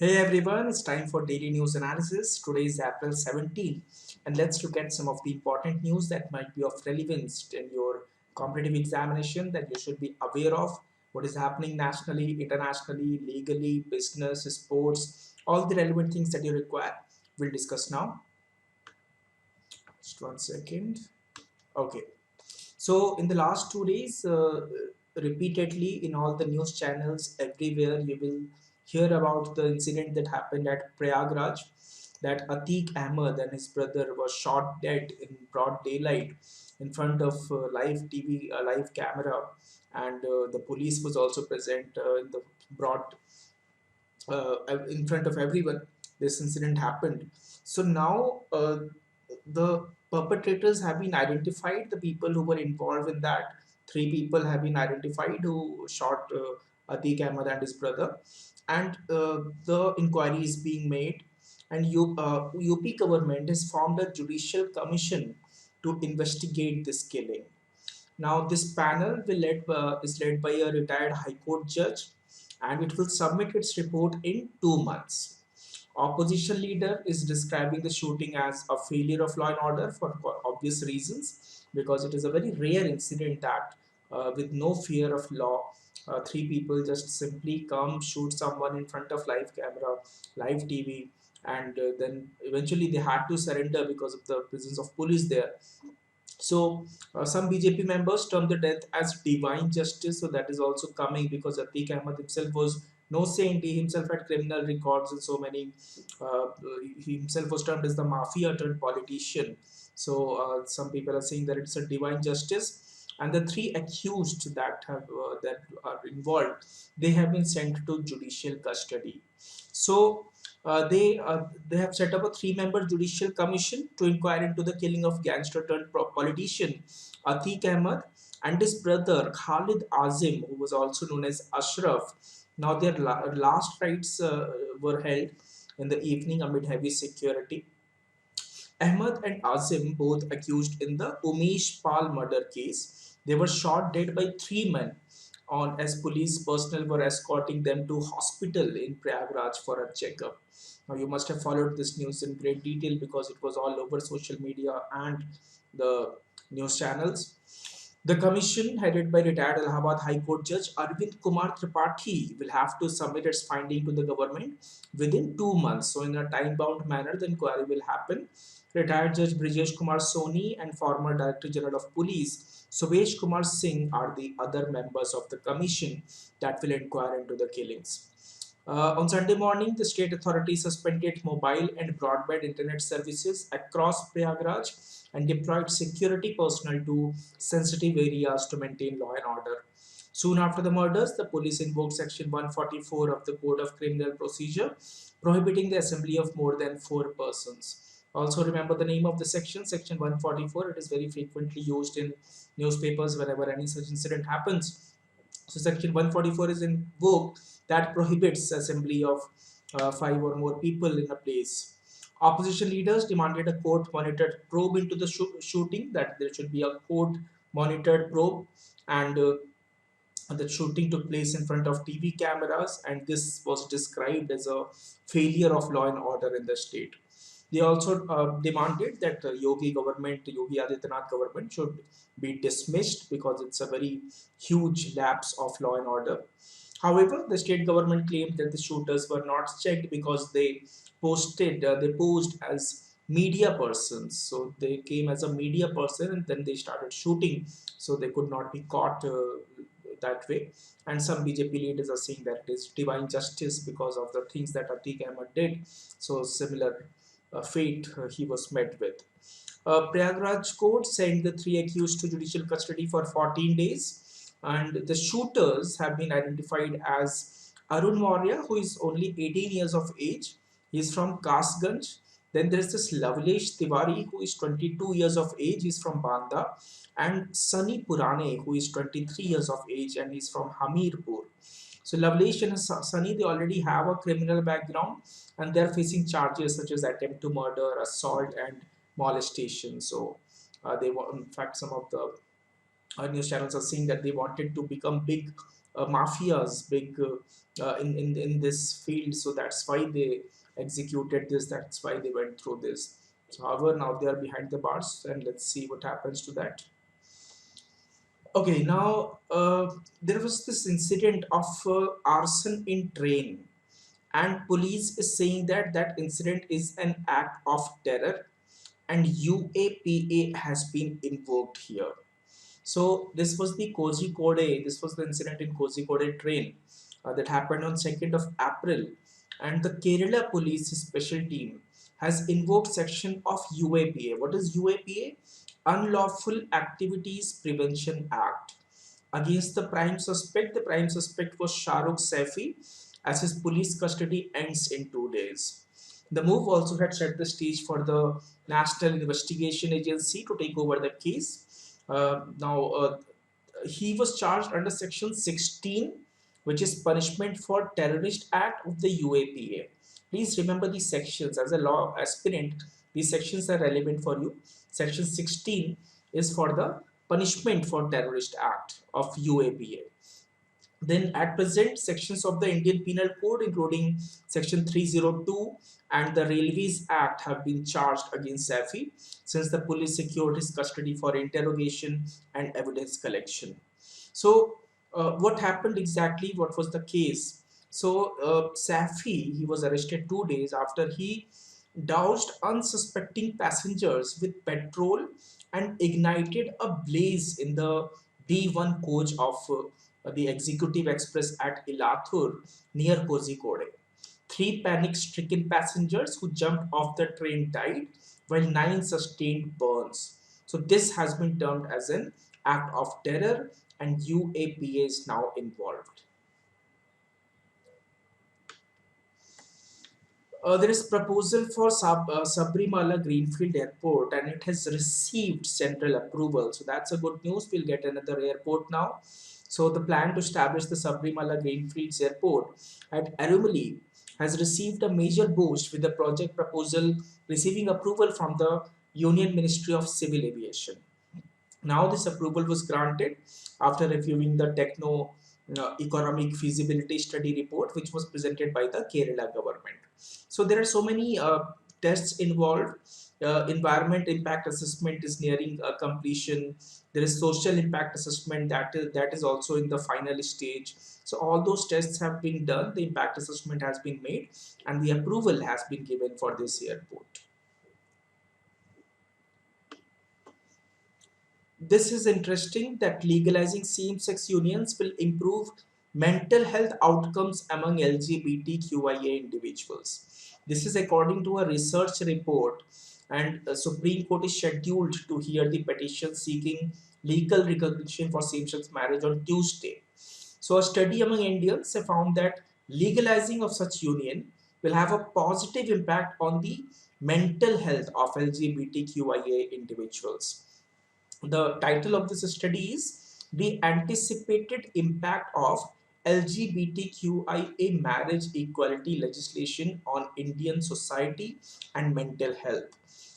Hey everyone, it's time for daily news analysis. Today is April 17, and let's look at some of the important news that might be of relevance in your competitive examination that you should be aware of. What is happening nationally, internationally, legally, business, sports, all the relevant things that you require. We'll discuss now. Just one second. Okay. So, in the last 2 days, repeatedly in all the news channels, everywhere you will hear about the incident that happened at Prayagraj, that Atiq Ahmed and his brother were shot dead in broad daylight in front of live TV, live camera, and the police was also present in the broad in front of everyone. This incident happened. So now the perpetrators have been identified. The people who were involved in that, three people have been identified who shot Atiq Ahmed and his brother, and the inquiry is being made. And UP government has formed a judicial commission to investigate this killing. Now, this panel is led by a retired High Court judge, and it will submit its report in 2 months. Opposition leader is describing the shooting as a failure of law and order for obvious reasons, because it is a very rare incident that, with no fear of law, three people just simply come shoot someone in front of live camera, live TV, and then eventually they had to surrender because of the presence of police there. So some BJP members term the death as divine justice. So that is also coming because Atiq Ahmed himself was no saint. He himself had criminal records and so many. Uh, he himself was termed as the mafia turned politician. So some people are saying that it's a divine justice. And the three accused that are involved, they have been sent to judicial custody. So they have set up a three-member judicial commission to inquire into the killing of gangster turned politician Atiq Ahmed and his brother Khalid Azim, who was also known as Ashraf. Now their last rites were held in the evening amid heavy security. Ahmed and Azim, both accused in the Umesh Pal murder case, they were shot dead by three men on as police personnel were escorting them to hospital in Prayagraj for a checkup. Now you must have followed this news in great detail because it was all over social media and the news channels. The commission, headed by retired Allahabad High Court Judge Arvind Kumar Tripathi, will have to submit its finding to the government within 2 months. So, in a time bound manner, the inquiry will happen. Retired Judge Brijesh Kumar Soni and former Director General of Police Subesh Kumar Singh are the other members of the commission that will inquire into the killings. On Sunday morning, the state authority suspended mobile and broadband internet services across Prayagraj and deployed security personnel to sensitive areas to maintain law and order. Soon after the murders, the police invoked Section 144 of the Code of Criminal Procedure, prohibiting the assembly of more than four persons. Also, remember the name of the section, Section 144. It is very frequently used in newspapers whenever any such incident happens. So section 144 is invoked that prohibits assembly of five or more people in a place. Opposition leaders demanded a court-monitored probe into the shooting, that there should be a court-monitored probe, and the shooting took place in front of TV cameras, and this was described as a failure of law and order in the state. They also demanded that the Yogi Adityanath government should be dismissed because it's a very huge lapse of law and order. However, the state government claimed that the shooters were not checked because they posed as media persons. So they came as a media person and then they started shooting. So they could not be caught that way. And some BJP leaders are saying that it is divine justice because of the things that Atiq Ahmed did. So similar fate he was met with. Prayagraj court sent the three accused to judicial custody for 14 days, and the shooters have been identified as Arun Maurya, who is only 18 years of age. He is from Kasganj. Then there is this Lavlesh Tiwari, who is 22 years of age. He is from Banda, and Sunny Purane, who is 23 years of age, and he is from Hamirpur. So Lavlesh and Sunny, they already have a criminal background, and they are facing charges such as attempt to murder, assault, and molestation. So they were, in fact, some of the news channels are saying that they wanted to become big mafias, big in this field. So that's why they executed this. That's why they went through this. So, however, now they are behind the bars, and let's see what happens to that. Okay, now there was this incident of arson in train, and police is saying that that incident is an act of terror, and UAPA has been invoked here. So this was the Kozhikode. This was the incident in Kozhikode train that happened on 2nd of April, and the Kerala Police Special Team has invoked section of UAPA. What is UAPA? Unlawful Activities Prevention Act against the prime suspect. The prime suspect was Shahrukh Saifi, as his police custody ends in 2 days. The move also had set the stage for the National Investigation Agency to take over the case. Now, he was charged under Section 16, which is Punishment for Terrorist Act of the UAPA. Please remember these sections. As a law aspirant, these sections are relevant for you. Section 16 is for the Punishment for Terrorist Act of UAPA. Then at present, sections of the Indian Penal Code, including Section 302 and the Railways Act, have been charged against Safi since the police secured his custody for interrogation and evidence collection. So, what happened exactly? What was the case? So, Safi, he was arrested 2 days after he doused unsuspecting passengers with petrol and ignited a blaze in the D1 coach of the Executive Express at Ilathur near Kozhikode. Three panic-stricken passengers who jumped off the train died, while nine sustained burns. So this has been termed as an act of terror, and UAPA is now involved. There is proposal for Sabrimala Greenfield Airport, and it has received central approval. So that's a good news. We'll get another airport now. So the plan to establish the Sabrimala Greenfields Airport at Arumali has received a major boost, with the project proposal receiving approval from the Union Ministry of Civil Aviation. Now this approval was granted after reviewing the techno economic feasibility study report, which was presented by the Kerala government. So there are so many tests involved. Environment impact assessment is nearing completion. There is social impact assessment that is also in the final stage. So all those tests have been done. The impact assessment has been made, and the approval has been given for this airport. This is interesting that legalizing same-sex unions will improve mental health outcomes among LGBTQIA individuals. This is according to a research report, and the Supreme Court is scheduled to hear the petition seeking legal recognition for same-sex marriage on Tuesday. So, a study among Indians have found that legalizing of such union will have a positive impact on the mental health of LGBTQIA individuals. The title of this study is The Anticipated Impact of LGBTQIA Marriage Equality Legislation on Indian Society and Mental Health.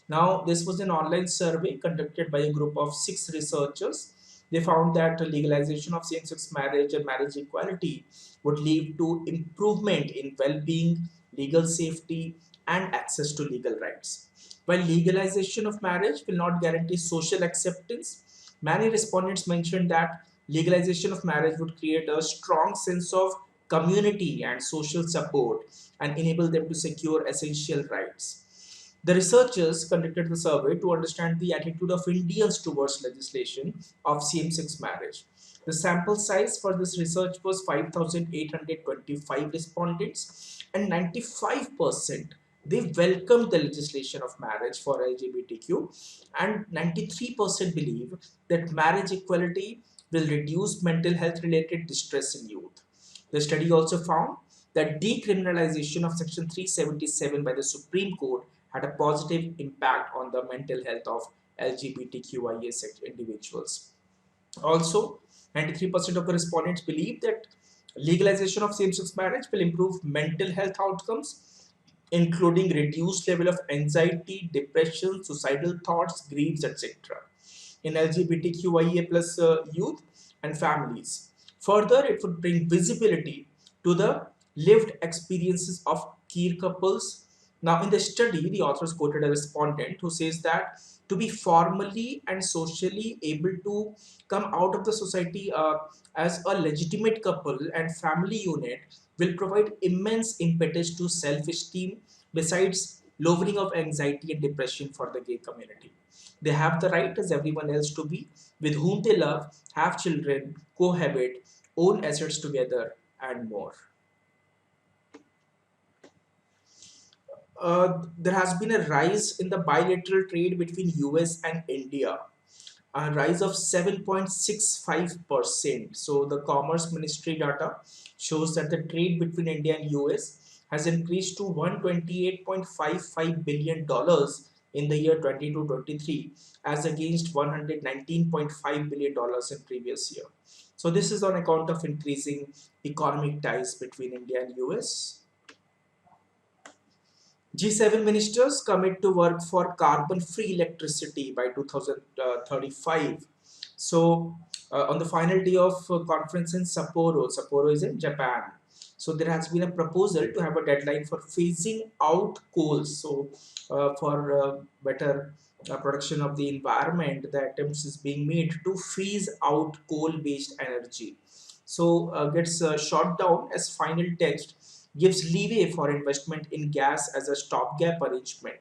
Now, this was an online survey conducted by a group of 6 researchers. They found that legalization of same-sex marriage and marriage equality would lead to improvement in well-being, legal safety, and access to legal rights. While legalization of marriage will not guarantee social acceptance, many respondents mentioned that legalization of marriage would create a strong sense of community and social support and enable them to secure essential rights. The researchers conducted the survey to understand the attitude of Indians towards legislation of same-sex marriage. The sample size for this research was 5,825 respondents, and 95% they welcomed the legislation of marriage for LGBTQ, and 93% believe that marriage equality will reduce mental health related distress in youth. The study also found that decriminalization of Section 377 by the Supreme Court had a positive impact on the mental health of LGBTQIA individuals. Also, 93% of the respondents believe that legalization of same-sex marriage will improve mental health outcomes, including reduced level of anxiety, depression, suicidal thoughts, griefs, etc. in LGBTQIA plus youth and families. Further, it would bring visibility to the lived experiences of queer couples. Now, in the study, the authors quoted a respondent who says that to be formally and socially able to come out of the society as a legitimate couple and family unit will provide immense impetus to self-esteem, besides lowering of anxiety and depression for the gay community. They have the right as everyone else to be with whom they love, have children, cohabit, own assets together, and more. There has been a rise in the bilateral trade between US and India, a rise of 7.65%. So the Commerce Ministry data shows that the trade between India and US has increased to $128.55 billion in the year 22-23 as against $119.5 billion in previous year. So this is on account of increasing economic ties between India and US. G7 ministers commit to work for carbon-free electricity by 2035. So, on the final day of conference in Sapporo, Sapporo is in Japan. So, there has been a proposal to have a deadline for phasing out coal. So, for better production of the environment, the attempts is being made to phase out coal-based energy. So, gets shot down as final text gives leeway for investment in gas as a stopgap arrangement.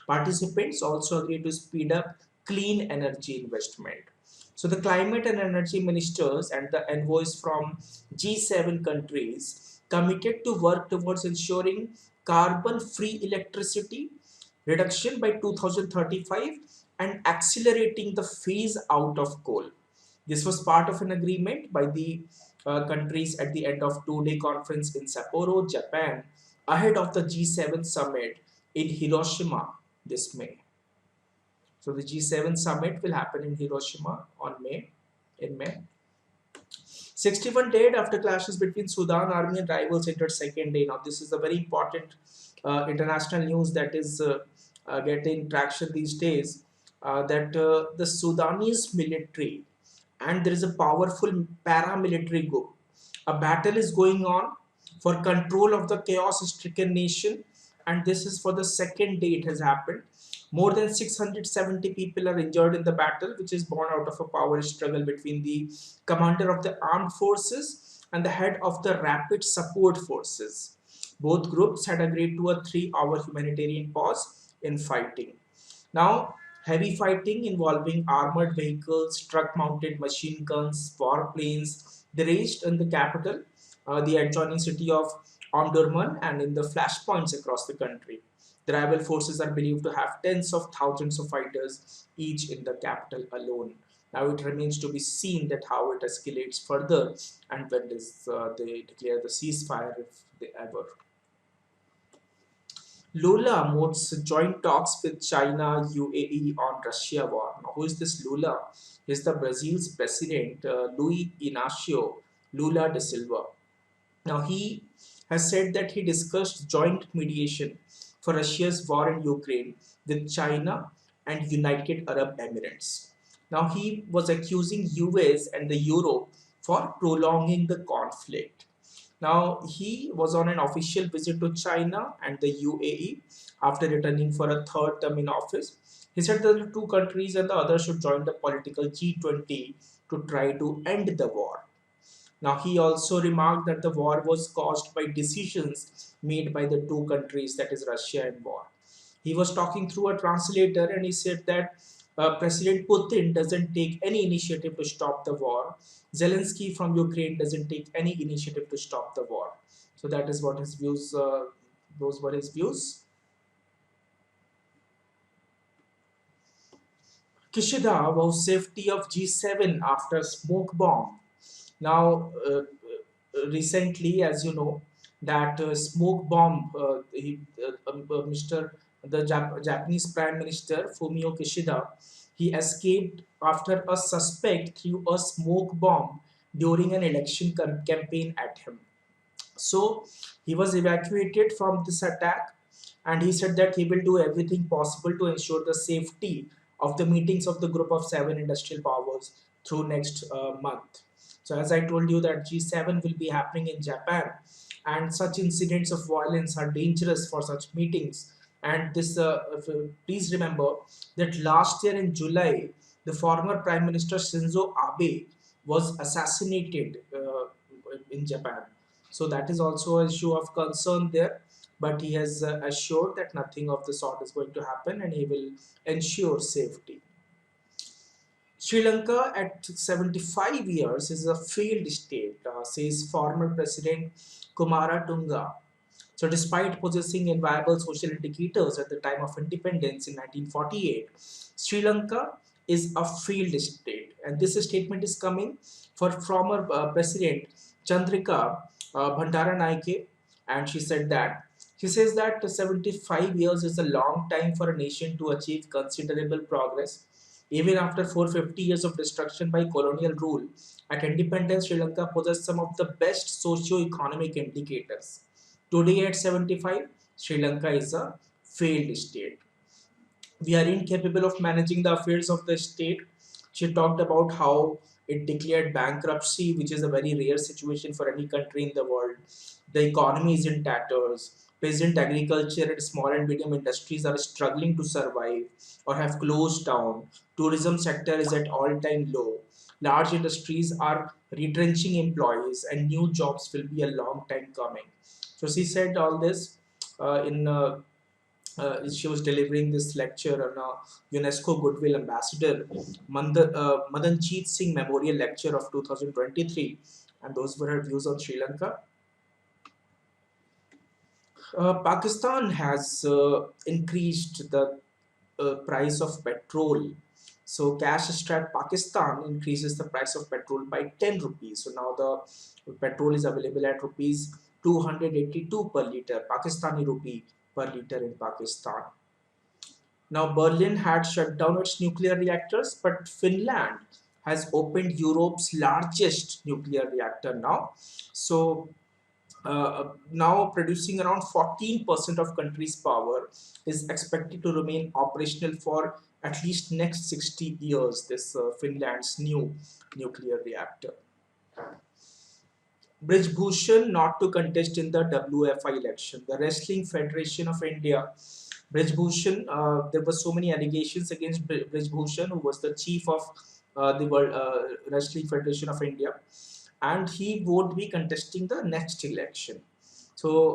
Participants also agree to speed up clean energy investment. So the climate and energy ministers and the envoys from G7 countries committed to work towards ensuring carbon-free electricity reduction by 2035 and accelerating the phase out of coal. This was part of an agreement by the countries at the end of two-day conference in Sapporo, Japan, ahead of the G7 summit in Hiroshima this May. So the G7 summit will happen in Hiroshima in May. 61 dead after clashes between Sudan army and rivals entered second day. Now this is a very important international news that is getting traction these days. That the Sudanese military and there is a powerful paramilitary group. A battle is going on for control of the chaos-stricken nation, and this is for the second day it has happened. More than 670 people are injured in the battle, which is born out of a power struggle between the commander of the armed forces and the head of the rapid support forces. Both groups had agreed to a 3-hour humanitarian pause in fighting. Now, heavy fighting involving armored vehicles, truck-mounted machine guns, warplanes, they raged in the capital, the adjoining city of Omdurman, and in the flashpoints across the country. The rival forces are believed to have tens of thousands of fighters each in the capital alone. Now it remains to be seen that how it escalates further and when they declare the ceasefire if they ever. Lula moots joint talks with China, UAE on Russia war. Now, who is this Lula? He is the Brazil's president, Luiz Inácio Lula da Silva. Now, he has said that he discussed joint mediation for Russia's war in Ukraine with China and United Arab Emirates. Now, he was accusing US and the Europe for prolonging the conflict. Now, he was on an official visit to China and the UAE after returning for a third term in office. He said that the two countries and the other should join the political G20 to try to end the war. Now, he also remarked that the war was caused by decisions made by the two countries, that is Russia and war. He was talking through a translator and he said that President Putin doesn't take any initiative to stop the war. Zelensky from Ukraine doesn't take any initiative to stop the war. So that is what his views, those were his views. Kishida vows safety of G7 after smoke bomb. Now, recently, as you know, that smoke bomb, Mr. the Japanese Prime Minister Fumio Kishida, he escaped after a suspect threw a smoke bomb during an election campaign at him. So he was evacuated from this attack, and he said that he will do everything possible to ensure the safety of the meetings of the Group of Seven industrial powers through next month. So as I told you that G7 will be happening in Japan, and such incidents of violence are dangerous for such meetings. And this, please remember that last year in July, the former Prime Minister Shinzo Abe was assassinated in Japan. So that is also an issue of concern there. But he has assured that nothing of the sort is going to happen, and he will ensure safety. Sri Lanka at 75 years is a failed state, says former President Kumara Tunga. So, despite possessing enviable social indicators at the time of independence in 1948, Sri Lanka is a failed state. And this statement is coming for former President Chandrika Bandaranaike, and she said that. She says that 75 years is a long time for a nation to achieve considerable progress. Even after 450 years of destruction by colonial rule, at independence, Sri Lanka possessed some of the best socio-economic indicators. Today at 75, Sri Lanka is a failed state. We are incapable of managing the affairs of the state. She talked about how it declared bankruptcy, which is a very rare situation for any country in the world. The economy is in tatters. Peasant agriculture and small and medium industries are struggling to survive or have closed down. Tourism sector is at all-time low. Large industries are retrenching employees, and new jobs will be a long time coming. So she said all this in she was delivering this lecture on UNESCO Goodwill Ambassador Madanjeet Singh Memorial Lecture of 2023, and those were her views on Sri Lanka. Pakistan has increased the price of petrol. So cash-strapped Pakistan increases the price of petrol by 10 rupees. So now the petrol is available at rupees 282 per liter, Pakistani rupee per liter in Pakistan. Now, Berlin had shut down its nuclear reactors, but Finland has opened Europe's largest nuclear reactor now. So, now producing around 14% of country's power is expected to remain operational for at least next 60 years. This Finland's new nuclear reactor. Brij Bhushan not to contest in the WFI election. The Wrestling Federation of India, Brij Bhushan, there were so many allegations against Brij Bhushan, who was the chief of the World Wrestling Federation of India, and he won't be contesting the next election. So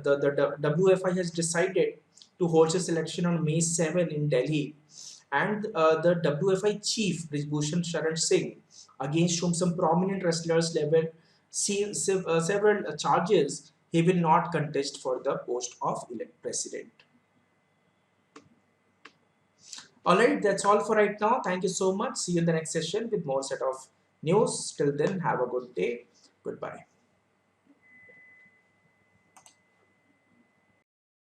the WFI has decided to hold this election on May 7 in Delhi, and the WFI chief Brij Bhushan Sharan Singh, against whom some prominent wrestlers level several charges, he will not contest for the post of president. Alright, that's all for right now. Thank you so much. See you in the next session with more set of news. Till then, have a good day. Goodbye.